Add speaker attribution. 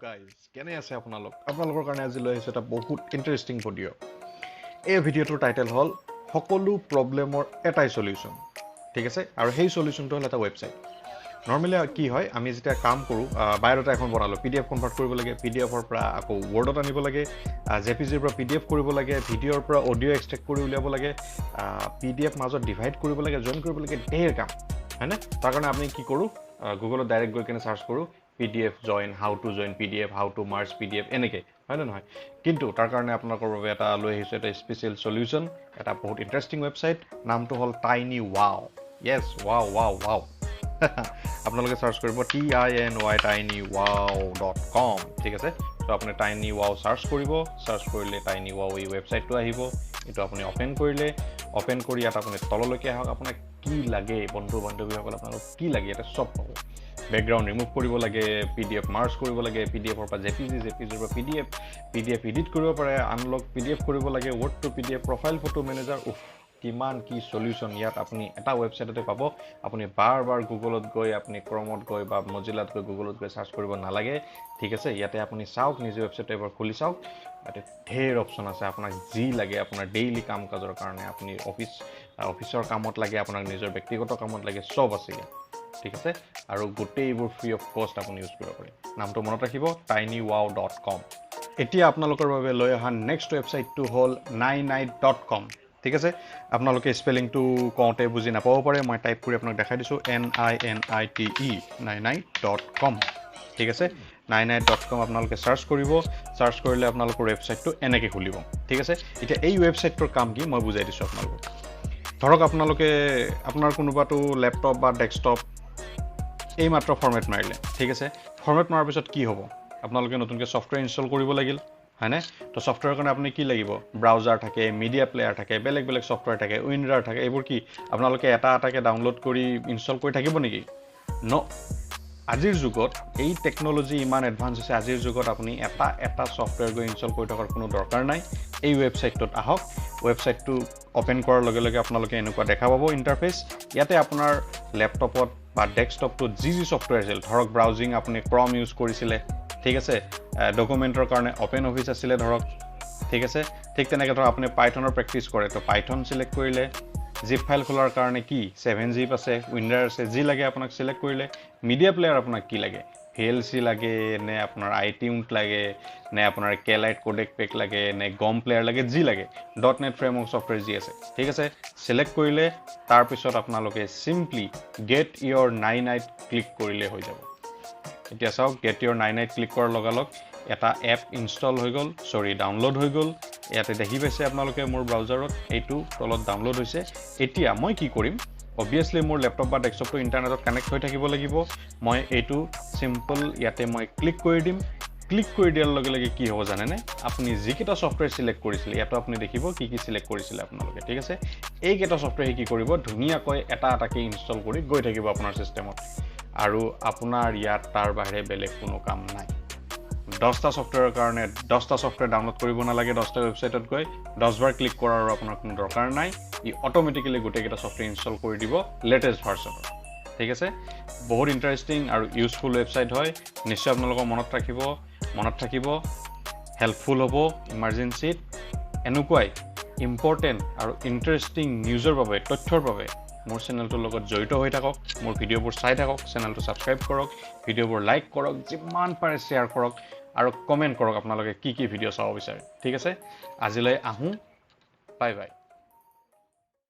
Speaker 1: Guys কেনে আছে আপোনালোকৰ কাৰণে আজি লৈ আহিছোঁ এটা বহুত ইণ্টাৰেষ্টিং ভিডিঅ'। এই ভিডিঅ'টোৰ টাইটেল হ'ল সকলো প্ৰব্লেমৰ এটাই সলিউশ্যন। ঠিক আছে, আৰু সেই সলিউশ্যনটো হ'ল এটা ৱেবছাইট। নৰ্মেলি কি হয়, আমি যেতিয়া কাম কৰোঁ, বায়'ডাটা এখন বনালোঁ, PDF কনভাৰ্ট কৰিব লাগে, PDFৰ পৰা আকৌ ৱৰ্ডত আনিব লাগে, JPGৰ পৰা PDF কৰিব লাগে, ভিডিঅ'ৰ পৰা অডিঅ' এক্সট্ৰেক্ট কৰি উলিয়াব লাগে, PDF মাজত ডিভাইড কৰিব লাগে, জইন কৰিব লাগে, ঢেৰ কাম হয়নে? তাৰ কাৰণে আমি কি কৰোঁ, গুগলত ডাইৰেক্ট গৈ কিনে চাৰ্চ কৰোঁ PDF join, how to join PDF, how to merge PDF, এনেকৈ হয় নে নহয়? কিন্তু তাৰ কাৰণে আপোনালোকৰ বাবে এটা লৈ আহিছোঁ এটা স্পেচিয়েল সলিউশ্যন, এটা বহুত ইণ্টাৰেষ্টিং ৱেবছাইট। নামটো হ'ল টাইনি ৱাও। য়েছ, ৱাও আপোনালোকে চাৰ্চ কৰিব TINY tinywow.com। ঠিক আছে, ত' আপুনি টাইনি ৱাও চাৰ্চ কৰিব। চাৰ্চ কৰিলে টাইনি ৱাও এই ৱেবছাইটটো আহিব। এইটো আপুনি অ'পেন কৰিলে, অ'পেন কৰি ইয়াত আপুনি তললৈকে আহক। আপোনাক কি লাগে, বন্ধু বান্ধৱীসকল আপোনালোক কি লাগে ইয়াতে চব পাব। বেকগ্ৰাউণ্ড ৰিমুভ কৰিব লাগে, PDF মাৰ্জ কৰিব লাগে, PDFৰ পৰা JPGৰ পৰা PDF এডিট কৰিব পাৰে, আনলক PDF কৰিব লাগে, word to PDF, profile photo manager, কিমান কি সলিউশ্যন ইয়াত আপুনি এটা ৱেবছাইটতে পাব। আপুনি বাৰ গুগলত গৈ, আপুনি ক্ৰমত গৈ বা মজিলাত গৈ গুগলত গৈ চাৰ্চ কৰিব নালাগে। ঠিক আছে, ইয়াতে আপুনি চাওক, নিজে ৱেবছাইটটো এবাৰ খুলি চাওক। ইয়াতে ঢেৰ অপশ্যন আছে, আপোনাক যি লাগে, আপোনাৰ ডেইলি কাম কাজৰ কাৰণে, আপুনি অফিচৰ কামত লাগে, আপোনাক নিজৰ ব্যক্তিগত কামত লাগে, চব আছে ইয়াত। ঠিক আছে, আৰু গোটেইবোৰ ফ্ৰী অফ কষ্ট আপুনি ইউজ কৰিব পাৰে। নামটো মনত ৰাখিব, tinywow.com। এতিয়া আপোনালোকৰ বাবে লৈ অহা নেক্সট ৱেবছাইটটো হ'ল ninite.com। ঠিক আছে, আপোনালোকে স্পেলিংটো কওঁতে বুজি নাপাব পাৰে, মই টাইপ কৰি আপোনাক দেখাই দিছোঁ, NINITE ninite.com। ঠিক আছে, ninite.com আপোনালোকে চাৰ্চ কৰিব। চাৰ্চ কৰিলে আপোনালোকৰ ৱেবছাইটটো এনেকৈ খুলিব। ঠিক আছে, এতিয়া এই ৱেবছাইটটোৰ কাম কি মই বুজাই দিছোঁ আপোনালোকক। ধৰক আপোনালোকে আপোনাৰ কোনোবাটো লেপটপ বা ডেস্কটপ এইমাত্ৰ ফৰ্মেট মাৰিলে। ঠিক আছে, ফৰ্মেট মৰাৰ পিছত কি হ'ব, আপোনালোকে নতুনকৈ ছফ্টৱেৰ ইনষ্টল কৰিব লাগিল হয়নে? তো ছফ্টৱেৰৰ কাৰণে আপুনি কি লাগিব, ব্ৰাউজাৰ থাকে, মিডিয়া প্লেয়াৰ থাকে, বেলেগ ছফ্টৱেৰ থাকে, উইনডাৰ থাকে। এইবোৰ কি আপোনালোকে এটাকৈ ডাউনলোড কৰি ইনষ্টল কৰি থাকিব নেকি? ন। আজিৰ যুগত এই টেকন'লজি ইমান এডভান্স হৈছে, আজিৰ যুগত আপুনি এটা ছফ্টৱেৰ গৈ ইনষ্টল কৰি থকাৰ কোনো দৰকাৰ নাই। এই ৱেবছাইটটোত আহক। ৱেবছাইটটো অ'পেন কৰাৰ লগে লগে আপোনালোকে এনেকুৱা দেখা পাব ইণ্টাৰফেচ। ইয়াতে আপোনাৰ লেপটপত বা ডেস্কটপটোত যি ছফ্টৱেৰ আছিল, ধৰক ব্ৰাউজিং আপুনি ক্ৰম ইউজ কৰিছিলে, ঠিক আছে, ডকুমেণ্টৰ কাৰণে অ'পেন অফিচ আছিলে ধৰক, ঠিক আছে, ঠিক তেনেকৈ ধৰক আপুনি পাইথনৰ প্ৰেক্টিছ কৰে, তো পাইথন চিলেক্ট কৰিলে। জিপ ফাইল খোলাৰ কাৰণে কি 7-zip আছে, উইণ্ডাৰ আছে, যি লাগে আপোনাক চিলেক্ট কৰিলে। মিডিয়া প্লেয়াৰ আপোনাক কি লাগে, VLC লাগে নে আপোনাৰ iTunes লাগে নে আপোনাৰ কেলাইট কোডেক পেক লাগে নে গম প্লেয়াৰ লাগে, যি লাগে, .NET ফ্ৰেমৱৰ্ক ছফ্টৱেৰ যি আছে। ঠিক আছে, চিলেক্ট কৰিলে। তাৰপিছত আপোনালোকে চিম্পলি গেট ইয়ৰ নাইনাইট ক্লিক কৰিলে হৈ যাব। এতিয়া চাওক, গেট ইয়ৰ নাইনাইট ক্লিক কৰাৰ লগালগ এটা এপ ইনষ্টল হৈ গ'ল, ডাউনলোড হৈ গ'ল। ইয়াতে দেখি পাইছে আপোনালোকে মোৰ ব্ৰাউজাৰত এইটো তলত ডাউনলোড হৈছে। এতিয়া মই কি কৰিম, অবভিয়াছলি মোৰ লেপটপ বা ডেস্কটপটো ইণ্টাৰনেটত কানেক্ট হৈ থাকিব লাগিব। মই এইটো চিম্পল ইয়াতে মই ক্লিক কৰি দিম। ক্লিক কৰি দিয়াৰ লগে লগে কি হ'ব জানেনে, আপুনি যিকেইটা ছফ্টৱেৰ চিলেক্ট কৰিছিলে, ইয়াতো আপুনি দেখিব কি চিলেক্ট কৰিছিলে আপোনালোকে। ঠিক আছে, এইকেইটা ছফ্টৱেৰ কি কৰিব, ধুনীয়াকৈ এটাকৈ ইনষ্টল কৰি গৈ থাকিব আপোনাৰ ছিষ্টেমত। আৰু আপোনাৰ ইয়াত তাৰ বাহিৰে বেলেগ কোনো কাম নাই। 10টা ছফ্টৱেৰৰ কাৰণে 10টা ছফ্টৱেৰ ডাউনলোড কৰিব নালাগে। 10টা ৱেবছাইটত গৈ 10 বাৰ ক্লিক কৰাৰ আপোনাৰ কোনো দৰকাৰ নাই। ই অট'মেটিকেলি গোটেইকেইটা ছফ্টৱেৰ ইনষ্টল কৰি দিব লেটেষ্ট ভাৰ্চনত। ঠিক আছে, বহুত ইণ্টাৰেষ্টিং আৰু ইউজফুল ৱেবছাইট হয়। নিশ্চয় আপোনালোকৰ মনত থাকিব, হেল্পফুল হ'ব ইমাৰ্জেঞ্চিত। এনেকুৱাই ইম্পৰ্টেণ্ট আৰু ইণ্টাৰেষ্টিং নিউজৰ বাবে, তথ্যৰ বাবে মোৰ চেনেলটোৰ লগত জড়িত হৈ থাকক। মোৰ ভিডিঅ'বোৰ চাই থাকক, চেনেলটো ছাবস্ক্ৰাইব কৰক, ভিডিঅ'বোৰ লাইক কৰক, যিমান পাৰে শ্বেয়াৰ কৰক আৰু কমেণ্ট কৰক আপোনালোকে কি ভিডিঅ' চাব বিচাৰে। ঠিক আছে, আজিলৈ আহোঁ, বাই বাই।